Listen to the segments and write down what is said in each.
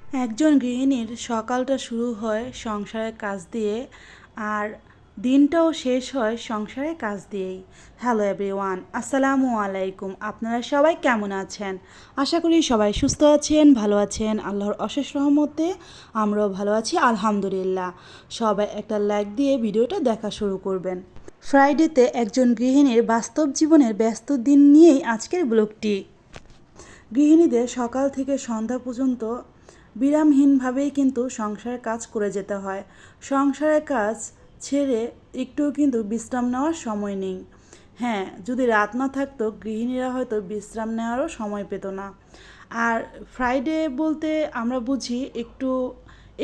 একজন গৃহিণীর সকালটা শুরু হয় সংসারের কাজ দিয়ে আর দিনটাও শেষ হয় সংসারের কাজ দিয়েই। হ্যালো এভরিওয়ান, আসসালামু আলাইকুম। আপনারা সবাই কেমন আছেন? আশা করি সবাই সুস্থ আছেন, ভালো আছেন। আল্লাহর অশেষ রহমতে আমরাও ভালো আছি, আলহামদুলিল্লাহ। সবাই একটা লাইক দিয়ে ভিডিওটা দেখা শুরু করবেন। ফ্রাইডেতে একজন গৃহিণীর বাস্তব জীবনের ব্যস্ত দিন নিয়েই আজকের ব্লগটি। গৃহিণীদের সকাল থেকে সন্ধ্যা পর্যন্ত বিরামহীনভাবেই কিন্তু সংসারের কাজ করে যেতে হয়। সংসারের কাজ ছেড়ে একটুও কিন্তু বিশ্রাম নেওয়ার সময় নেই। হ্যাঁ, যদি রাত না থাকতো গৃহিণীরা হয়তো বিশ্রাম নেওয়ারও সময় পেত না। আর ফ্রাইডে বলতে আমরা বুঝি একটু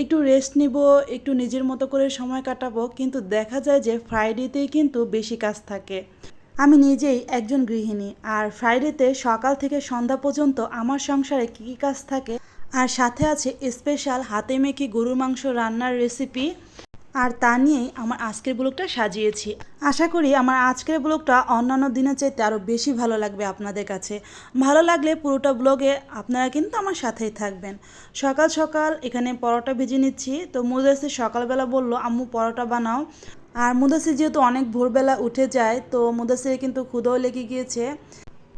একটু রেস্ট নিব, একটু নিজের মতো করে সময় কাটাবো, কিন্তু দেখা যায় যে ফ্রাইডেতেই কিন্তু বেশি কাজ থাকে। আমি নিজেই একজন গৃহিণী, আর ফ্রাইডেতে সকাল থেকে সন্ধ্যা পর্যন্ত আমার সংসারে কী কী কাজ থাকে, আর সাথে আছে স্পেশাল হাতে মেখে গরুর মাংস রান্নার রেসিপি। আর তা নিয়েই আমার আজকের ব্লগটা সাজিয়েছি। আশা করি আমার আজকের ব্লগটা অন্যান্য দিনের চাইতে আরও বেশি ভালো লাগবে আপনাদের কাছে। ভালো লাগলে পুরোটা ব্লগে আপনারা কিন্তু আমার সাথেই থাকবেন। সকাল সকাল এখানে পরোটা ভেজে নিচ্ছি। তো মুদাসির সকালবেলা বলল আম্মু পরোটা বানাও। আর মুদাসির যেহেতু অনেক ভোরবেলা উঠে যায়, তো মুদাসির কিন্তু ক্ষুধাও লেগে গিয়েছে।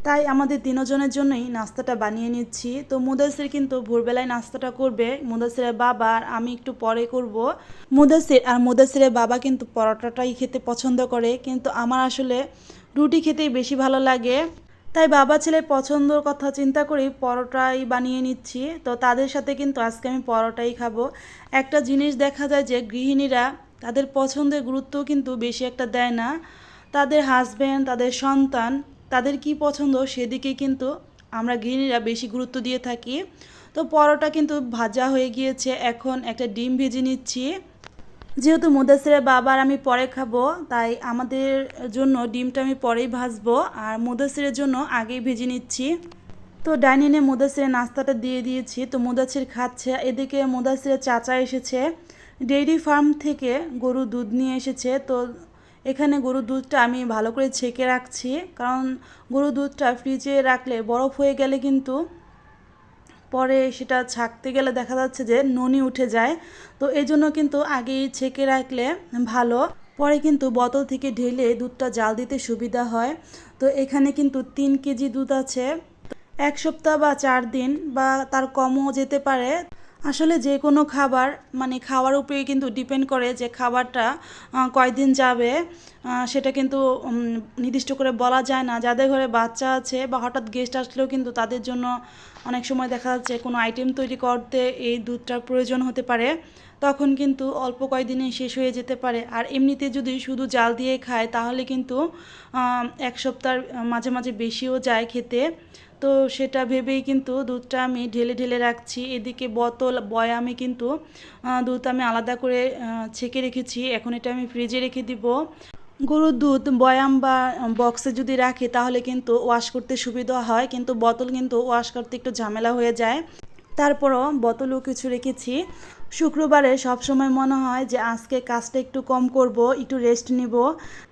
তাই আমাদের তিনজনের জন্যই নাস্তাটা বানিয়ে নিচ্ছি। তো মুদাসির কিন্তু ভোরবেলায় নাস্তাটা করবে, মুদাসিরের বাবা আর আমি একটু পরে করব। মুদাসির আর মুদাসিরের বাবা কিন্তু পরোটাটাই খেতে পছন্দ করে, কিন্তু আমার আসলে রুটি খেতেই বেশি ভালো লাগে। তাই বাবা ছেলের পছন্দর কথা চিন্তা করেই পরোটাই বানিয়ে নিচ্ছি। তো তাদের সাথে কিন্তু আজকে আমি পরোটাই খাবো। একটা জিনিস দেখা যায় যে গৃহিণীরা তাদের পছন্দের গুরুত্ব কিন্তু বেশি একটা দেয় না। তাদের হাজব্যান্ড, তাদের সন্তান, তাদের কি পছন্দ সেদিকে কিন্তু আমরা গৃহিণীরা বেশি গুরুত্ব দিয়ে থাকি। তো পরোটা কিন্তু ভাজা হয়ে গিয়েছে, এখন একটা ডিম ভেজে নিচ্ছি। যেহেতু মুদাসিরের বাবা আর আমি পরে খাবো, তাই আমাদের জন্য ডিমটা আমি পরেই ভাজবো, আর মুদাসিরের জন্য আগেই ভেজে নিচ্ছি। তো ডাইনিংয়ে মুদাসিরের নাস্তাটা দিয়ে দিয়েছি। তো মুদাসির খাচ্ছে। এদিকে মুদাসিরের চাচা এসেছে ডেইরি ফার্ম থেকে, গরুর দুধ নিয়ে এসেছে। তো এখানে গরুর দুধটা আমি ভালো করে ছেঁকে রাখছি, কারণ গরুর দুধটা ফ্রিজে রাখলে বরফ হয়ে গেলে কিন্তু পরে সেটা ছাঁকতে গেলে দেখা যাচ্ছে যে ননি উঠে যায়। তো এই জন্য কিন্তু আগেই ছেঁকে রাখলে ভালো, পরে কিন্তু বোতল থেকে ঢেলে দুধটা জাল দিতে সুবিধা হয়। তো এখানে কিন্তু 3 কেজি দুধ আছে। 1 সপ্তাহ বা 4 দিন বা তার কমও যেতে পারে। আসলে যে কোনো খাবার মানে খাওয়ার উপরে কিন্তু ডিপেন্ড করে যে খাবারটা কয়দিন যাবে। সেটা কিন্তু নির্দিষ্ট করে বলা যায় না। যাদের ঘরে বাচ্চা আছে বা হঠাৎ গেস্ট আসলেও কিন্তু তাদের জন্য অনেক সময় দেখা যাচ্ছে কোনো আইটেম তৈরি করতে এই দুধটার প্রয়োজন হতে পারে, তখন কিন্তু অল্প কয়েকদিনে শেষ হয়ে যেতে পারে। আর এমনিতে যদি শুধু জাল দিয়ে খায় তাহলে কিন্তু 1 সপ্তাহ মাঝে মাঝে বেশিও যায় খেতে। তো সেটা ভেবেই কিন্তু দুধটা আমি ঢেলে ঢেলে রাখছি। এদিকে বোতল বয়ামে কিন্তু দুধ আমি আলাদা করে ছেঁকে রেখেছি, এখন এটা আমি ফ্রিজে রেখে দিব। গরুর দুধ বয়াম বা বক্সে যদি রাখি তাহলে কিন্তু ওয়াশ করতে সুবিধা হয়, কিন্তু বোতল কিন্তু ওয়াশ করতে একটু ঝামেলা হয়ে যায়। তারপরও বোতলও কিছু রেখেছি। শুক্রবারে সবসময় মনে হয় যে আজকে কাজটা একটু কম করব, একটু রেস্ট নিব,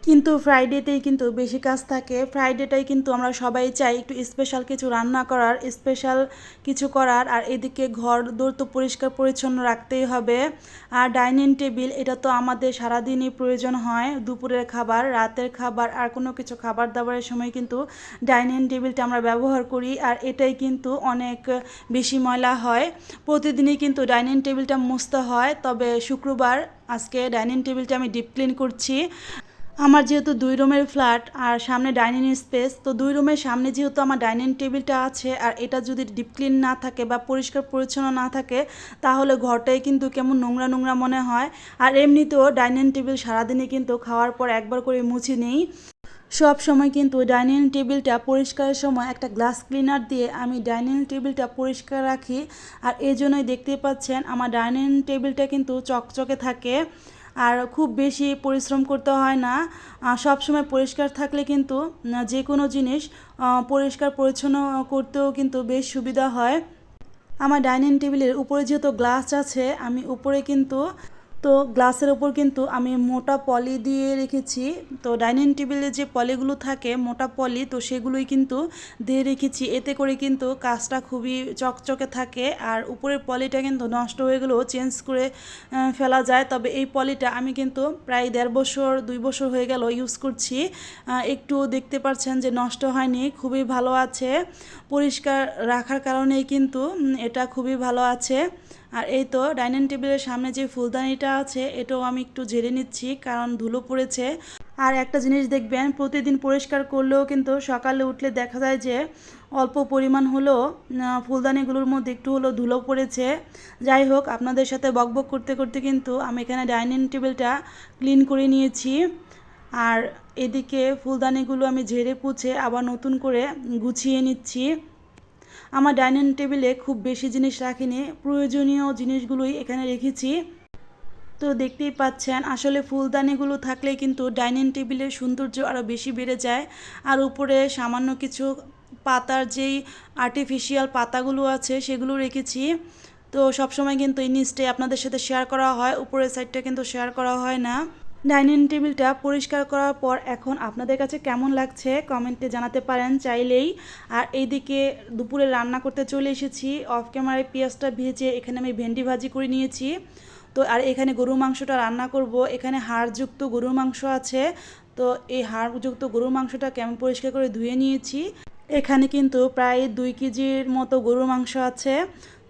কিন্তু ফ্রাইডেতেই কিন্তু বেশি কাজ থাকে। ফ্রাইডেটাই কিন্তু আমরা সবাই চাই একটু স্পেশাল কিছু রান্না করার, স্পেশাল কিছু করার। আর এদিকে ঘর দোর তো পরিষ্কার পরিচ্ছন্ন রাখতেই হবে। আর ডাইনিং টেবিল, এটা তো আমাদের সারাদিনই প্রয়োজন হয়। দুপুরের খাবার, রাতের খাবার আর কোনো কিছু খাবার দাবারের সময় কিন্তু ডাইনিং টেবিলটা আমরা ব্যবহার করি, আর এটাই কিন্তু অনেক বেশি ময়লা হয়। প্রতিদিনই কিন্তু ডাইনিং টেবিলটা মুছতে হয়, তবে শুক্রবার আজকে ডাইনিং টেবিলটা আমি ডিপ ক্লিন করছি। আমার যেহেতু 2 রুমের ফ্ল্যাট আর সামনে ডাইনিং স্পেস, তো 2 রুমের সামনে যেহেতু আমার ডাইনিং টেবিলটা আছে, আর এটা যদি ডিপ ক্লিন না থাকে বা পরিষ্কার পরিচ্ছন্ন না থাকে তাহলে ঘরটাই কিন্তু কেমন নোংরা নোংরা মনে হয়। আর এমনিতেও ডাইনিং টেবিল সারাদিনে কিন্তু খাওয়ার পর একবার করে মুছে নেই। সব সময় কিন্তু ডাইনিং টেবিলটা পরিষ্কারের সময় একটা গ্লাস ক্লিনার দিয়ে আমি ডাইনিং টেবিলটা পরিষ্কার রাখি। আর এই জন্যই দেখতে পাচ্ছেন আমার ডাইনিং টেবিলটা কিন্তু চকচকে থাকে, আর খুব বেশি পরিশ্রম করতে হয় না। সব সময় পরিষ্কার থাকলে কিন্তু যে কোনো জিনিস পরিষ্কার পরিচ্ছন্ন করতেও কিন্তু বেশ সুবিধা হয়। আমার ডাইনিং টেবিলের উপরে যেহেতু গ্লাস আছে, আমি উপরে কিন্তু তো গ্লাসের ওপর কিন্তু আমি মোটা পলি দিয়ে রেখেছি। তো ডাইনিং টেবিলে যে পলিগুলো থাকে মোটা পলি, তো সেগুলোই কিন্তু দিয়ে রেখেছি। এতে করে কিন্তু কাজটা খুবই চকচকে থাকে, আর উপরের পলিটা কিন্তু নষ্ট হয়ে গেলেও চেঞ্জ করে ফেলা যায়। তবে এই পলিটা আমি কিন্তু প্রায় 1.5 বছর 2 বছর হয়ে গেল ইউজ করছি। একটু দেখতে পাচ্ছেন যে নষ্ট হয়নি, খুবই ভালো আছে। পরিষ্কার রাখার কারণেই কিন্তু এটা খুবই ভালো আছে। আর এই তো ডাইনিং টেবিলের সামনে যে ফুলদানিটা আছে এটাও আমি একটু ঝেড়ে নিচ্ছি, কারণ ধুলো পড়েছে। আর একটা জিনিস দেখবেন, প্রতিদিন পরিষ্কার করলেও কিন্তু সকালে উঠলে দেখা যায় যে অল্প পরিমাণ হলেও ফুলদানিগুলোর মধ্যে একটু হলেও ধুলো পড়েছে। যাই হোক, আপনাদের সাথে বকবক করতে করতে কিন্তু আমি এখানে ডাইনিং টেবিলটা ক্লিন করে নিয়েছি। আর এদিকে ফুলদানিগুলো আমি ঝেড়ে পুছে আবার নতুন করে গুছিয়ে নিচ্ছি। আমার ডাইনিং টেবিলে খুব বেশি জিনিস রাখিনি, প্রয়োজনীয় জিনিসগুলোই এখানে রেখেছি। তো দেখতেই পাচ্ছেন, আসলে ফুলদানিগুলো থাকলে কিন্তু ডাইনিং টেবিলের সৌন্দর্য আরও বেশি বেড়ে যায়। আর উপরে সামান্য কিছু পাতার যেই আর্টিফিশিয়াল পাতাগুলো আছে সেগুলো রেখেছি। তো সবসময় কিন্তু এই নিচটাই আপনাদের সাথে শেয়ার করা হয়, উপরের সাইডটা কিন্তু শেয়ার করা হয় না। ডাইনিং টেবিলটা পরিষ্কার করার পর এখন আপনাদের কাছে কেমন লাগছে কমেন্টে জানাতে পারেন চাইলেই। আর এইদিকে দুপুরে রান্না করতে চলে এসেছি। অফ ক্যামেরায় পেঁয়াজটা ভেজে এখানে আমি ভেন্ডি ভাজি করে নিয়েছি। তো আর এখানে গরুর মাংসটা রান্না করব। এখানে হাড়যুক্ত গরুর মাংস আছে। তো এই হাড়যুক্ত গরুর মাংসটাকে আমি পরিষ্কার করে ধুয়ে নিয়েছি। এখানে কিন্তু প্রায় 2 কেজির মতো গরুর মাংস আছে।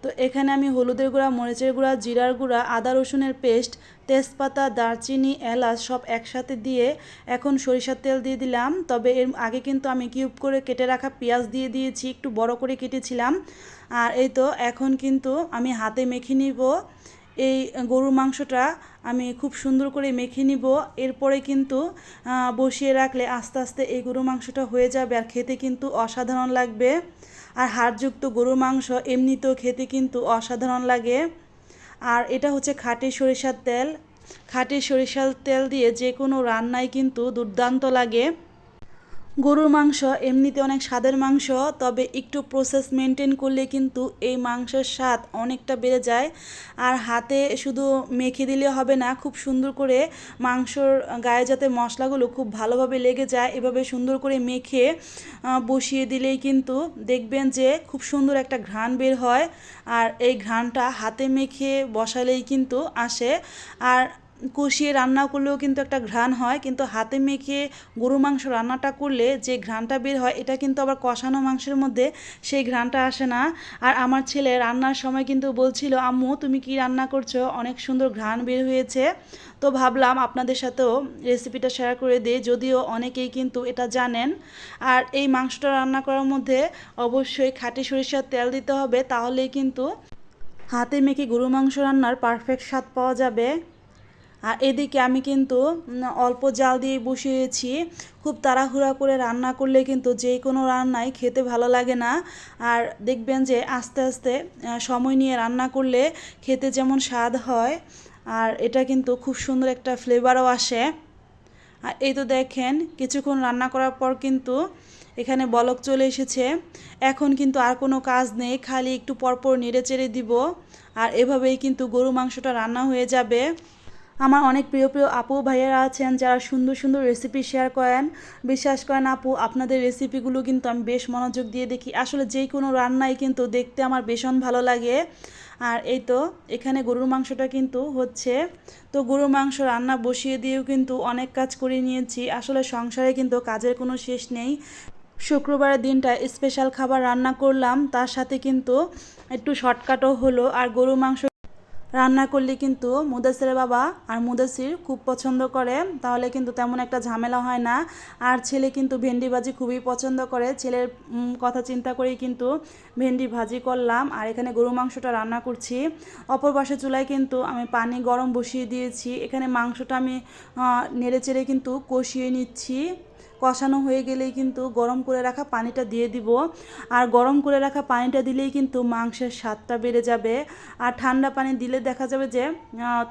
তো এখানে আমি হলুদের গুঁড়া, মরিচের গুঁড়া, জিরার গুঁড়া, আদা রসুনের পেস্ট, তেজপাতা, দারচিনি, এলাচ সব একসাথে দিয়ে এখন সরিষার তেল দিয়ে দিলাম। তবে এর আগে কিন্তু আমি কিউব করে কেটে রাখা পেঁয়াজ দিয়ে দিয়েছি, একটু বড় করে কেটেছিলাম। আর এই তো এখন কিন্তু আমি হাতে মেখে নিব এই গরুর মাংসটা। আমি খুব সুন্দর করে মেখে নিব। এরপরে কিন্তু বসিয়ে রাখলে আস্তে আস্তে এই গরুর মাংসটা হয়ে যাবে, আর খেতে কিন্তু অসাধারণ লাগবে। আর হাড়যুক্ত গরুর মাংস এমনিতেও খেতে কিন্তু অসাধারণ লাগে। আর এটা হচ্ছে খাঁটি সরিষার তেল। খাঁটি সরিষার তেল দিয়ে যে কোনো রান্নাই কিন্তু দুর্দান্ত লাগে। গরুর মাংস এমনিতে অনেক স্বাদের মাংস, তবে একটু প্রসেস মেনটেন করলে কিন্তু এই মাংসের স্বাদ অনেকটা বেড়ে যায়। আর হাতে শুধু মেখে দিলে হবে না, খুব সুন্দর করে মাংসর গায়ে যাতে মশলাগুলো খুব ভালোভাবে লেগে যায় এভাবে সুন্দর করে মেখে বসিয়ে দিলেই কিন্তু দেখবেন যে খুব সুন্দর একটা ঘ্রাণ বের হয়। আর এই ঘ্রাণটা হাতে মেখে বসালেই কিন্তু আসে। আর কষিয়ে রান্না করলেও কিন্তু একটা ঘ্রাণ হয়, কিন্তু হাতে মেখে গরু মাংস রান্নাটা করলে যে ঘ্রাণটা বের হয় এটা কিন্তু আবার কষানো মাংসের মধ্যে সেই ঘ্রাণটা আসে না। আর আমার ছেলে রান্নার সময় কিন্তু বলছিল, আম্মু তুমি কি রান্না করছো, অনেক সুন্দর ঘ্রাণ বের হয়েছে। তো ভাবলাম আপনাদের সাথেও রেসিপিটা শেয়ার করে দিই, যদিও অনেকেই কিন্তু এটা জানেন। আর এই মাংসটা রান্না করার মধ্যে অবশ্যই খাঁটি সরিষার তেল দিতে হবে, তাহলেই কিন্তু হাতে মেখে গরু মাংস রান্নার পারফেক্ট স্বাদ পাওয়া যাবে। আর এদিকে আমি কিন্তু অল্প জাল দিয়ে বসিয়েছি। খুব তাড়াহুড়া করে রান্না করলে কিন্তু যে কোনো রান্নাই খেতে ভালো লাগে না। আর দেখবেন যে আস্তে আস্তে সময় নিয়ে রান্না করলে খেতে যেমন স্বাদ হয়, আর এটা কিন্তু খুব সুন্দর একটা ফ্লেভারও আসে। আর এই তো দেখেন, কিছুক্ষণ রান্না করার পর কিন্তু এখানে বলক চলে এসেছে। এখন কিন্তু আর কোনো কাজ নেই, খালি একটু পরপর নেড়ে চেড়ে দিব। আর এভাবেই কিন্তু গরু মাংসটা রান্না হয়ে যাবে। আমার অনেক প্রিয় প্রিয় আপু ভাইয়েরা আছেন যারা সুন্দর সুন্দর রেসিপি শেয়ার করেন। বিশ্বাস করেন আপু, আপনাদের রেসিপিগুলো কিন্তু আমি বেশ মনোযোগ দিয়ে দেখি। আসলে যে কোনো রান্নাই কিন্তু দেখতে আমার ভীষণ ভালো লাগে। আর এই তো এখানে গরুর মাংসটা কিন্তু হচ্ছে। তো গরুর মাংস রান্না বসিয়ে দিয়েও কিন্তু অনেক কাজ করে নিয়েছি। আসলে সংসারে কিন্তু কাজের কোনো শেষ নেই। শুক্রবারের দিনটা স্পেশাল খাবার রান্না করলাম, তার সাথে কিন্তু একটু শর্টকাটও হলো। আর গরুর মাংস রান্না করলে কিন্তু মুদাসিরের বাবা আর মুদাসির খুব পছন্দ করে, তাহলে কিন্তু তেমন একটা ঝামেলা হয় না। আর ছেলে কিন্তু ভেন্ডি ভাজি খুবই পছন্দ করে, ছেলের কথা চিন্তা করেই কিন্তু ভেন্ডি ভাজি করলাম। আর এখানে গরু মাংসটা রান্না করছি। অপর পাশে চুলায় কিন্তু আমি পানি গরম বসিয়ে দিয়েছি। এখানে মাংসটা আমি নেড়ে চেড়ে কিন্তু কষিয়ে নিচ্ছি। কষানো হয়ে গেলেই কিন্তু গরম করে রাখা পানিটা দিয়ে দিব। আর গরম করে রাখা পানিটা দিলেই কিন্তু মাংসের স্বাদটা বেড়ে যাবে। আর ঠান্ডা পানি দিলে দেখা যাবে যে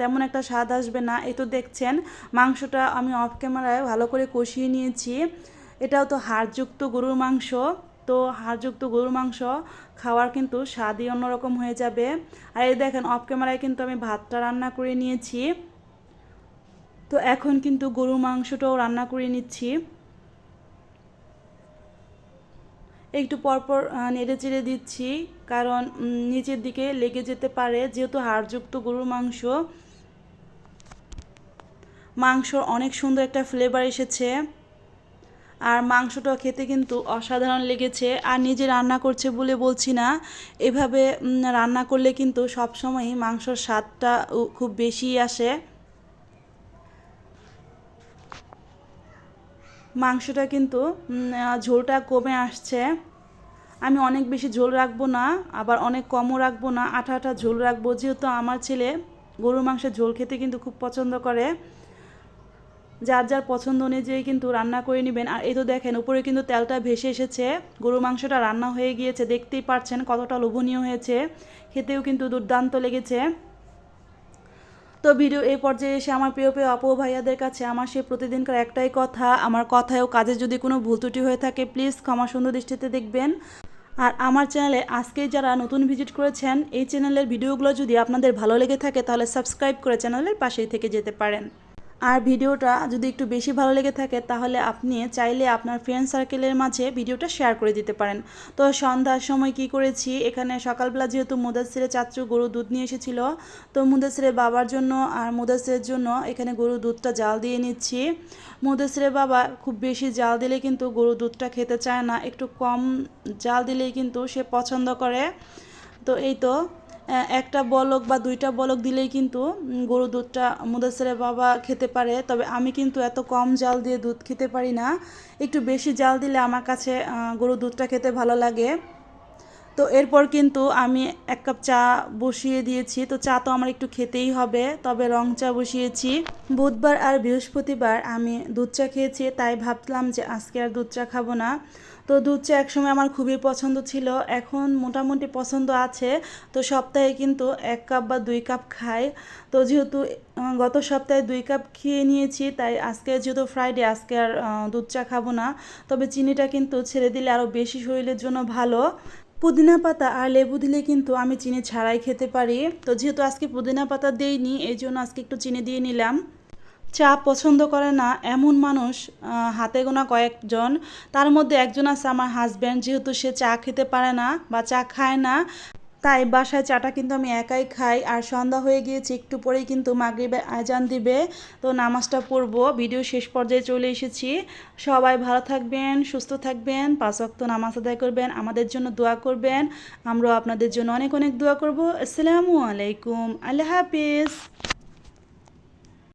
তেমন একটা স্বাদ আসবে না। এই তো দেখছেন মাংসটা আমি অফ ক্যামেরায় ভালো করে কষিয়ে নিয়েছি। এটাও তো হাড়যুক্ত গরুর মাংস। তো হাড়যুক্ত গরুর মাংস খাওয়ার কিন্তু স্বাদই অন্যরকম হয়ে যাবে। আর এই দেখেন অফ ক্যামেরায় কিন্তু আমি ভাতটা রান্না করে নিয়েছি। তো এখন কিন্তু গরুর মাংসটাও রান্না করে নিচ্ছি। একটু পরপর নেড়ে চেড়ে দিচ্ছি, কারণ নিচের দিকে লেগে যেতে পারে, যেহেতু হাড়যুক্ত গরুর মাংস। মাংসর অনেক সুন্দর একটা ফ্লেভার এসেছে, আর মাংসটা খেতে কিন্তু অসাধারণ লেগেছে। আর নিজে রান্না করছে বলে বলছি না, এভাবে রান্না করলে কিন্তু সবসময়ই মাংসর স্বাদটা খুব বেশি আসে। মাংসটা কিন্তু ঝোলটা কমে আসছে। আমি অনেক বেশি ঝোল রাখবো না, আবার অনেক কমও রাখবো না, আঠা আঠা ঝোল রাখবো, যেহেতু আমার ছেলে গরুর মাংসের ঝোল খেতে কিন্তু খুব পছন্দ করে। যার যার পছন্দ অনুযায়ী কিন্তু রান্না করে নেবেন। আর এই তো দেখেন উপরে কিন্তু তেলটা ভেসে এসেছে, গরুর মাংসটা রান্না হয়ে গিয়েছে, দেখতেই পাচ্ছেন কতটা লোভনীয় হয়েছে, খেতেও কিন্তু দুর্দান্ত লেগেছে। তো ভিডিও এই পর্যায়ে এসে আমার প্রিয় প্রিয় আপু ভাইয়াদের কাছে আমার সে প্রতিদিনকার একটাই কথা, আমার কথায় ও কাজে যদি কোনো ভুল ত্রুটি হয়ে থাকে প্লিজ ক্ষমা সুন্দর দৃষ্টিতে দেখবেন। আর আমার চ্যানেলে আজকেই যারা নতুন ভিজিট করেছেন, এই চ্যানেলের ভিডিওগুলো যদি আপনাদের ভালো লেগে থাকে তাহলে সাবস্ক্রাইব করে চ্যানেলের পাশেই থেকে যেতে পারেন। আর ভিডিওটা যদি একটু বেশি ভালো লেগে থাকে তাহলে আপনি চাইলে আপনার ফ্রেন্ড সার্কেলের মাঝে ভিডিওটা শেয়ার করে দিতে পারেন। তো সন্ধ্যার সময় কি করেছি, এখানে সকালবেলা যেহেতু মুদাসসিরের চাচু গরুর দুধ নিয়ে এসেছিল, তো মুদাসসিরের বাবার জন্য আর মুদাসসিরের জন্য এখানে গরুর দুধটা জাল দিয়ে নিচ্ছি। মুদাসসিরের বাবা খুব বেশি জাল দিলে কিন্তু গরুর দুধটা খেতে চায় না, একটু কম জাল দিলেই কিন্তু সে পছন্দ করে। তো এই তো একটা বলক বা দুইটা বলক দিলেই কিন্তু গরুর দুধটা মুদাসসিরের বাবা খেতে পারে। তবে আমি কিন্তু এত কম জাল দিয়ে দুধ খেতে পারি না, একটু বেশি জাল দিলে আমার কাছে গরুর দুধটা খেতে ভালো লাগে। তো এরপর কিন্তু আমি 1 কাপ চা বসিয়ে দিয়েছি। তো চা তো আমার একটু খেতেই হবে, তবে রং চা বসিয়েছি। বুধবার আর বৃহস্পতিবার আমি দুধ চা খেয়েছি, তাই ভাবলাম যে আজকে আর দুধ চা খাবো না। তো দুধ চা একসময় আমার খুবই পছন্দ ছিল, এখন মোটামুটি পছন্দ আছে। তো সপ্তাহে কিন্তু 1 কাপ বা 2 কাপ খাই। তো যেহেতু গত সপ্তাহে 2 কাপ খেয়ে নিয়েছি, তাই আজকে যেহেতু ফ্রাইডে, আজকে আর দুধ চা খাবো না। তবে চিনিটা কিন্তু ছেড়ে দিলে আরও বেশি শরীরের জন্য ভালো। পুদিনা পাতা আর লেবু দিলে কিন্তু আমি চিনি ছাড়াই খেতে পারি। তো যেহেতু আজকে পুদিনা পাতা দেইনি, এই জন্য আজকে একটু চিনি দিয়ে নিলাম। চা পছন্দ করে না এমন মানুষ হাতে গোনা কয়েকজন, তার মধ্যে একজন আছে আমার হাজব্যান্ড। যেহেতু সে চা খেতে পারে না বা চা খায় না, তাই বাসায় চাটা কিন্তু আমি একাই খাই। আর সন্ধ্যা হয়ে গিয়েছে, একটু পরেই কিন্তু মাগরিবের আজান দিবে, তো নামাজটা পড়বো। ভিডিও শেষ পর্যায়ে চলে এসেছি। সবাই ভালো থাকবেন, সুস্থ থাকবেন, 5 ওয়াক্ত নামাজ আদায় করবেন, আমাদের জন্য দোয়া করবেন, আমরাও আপনাদের জন্য অনেক অনেক দোয়া করব। আসসালামু আলাইকুম, আল্লাহ হাফিজ।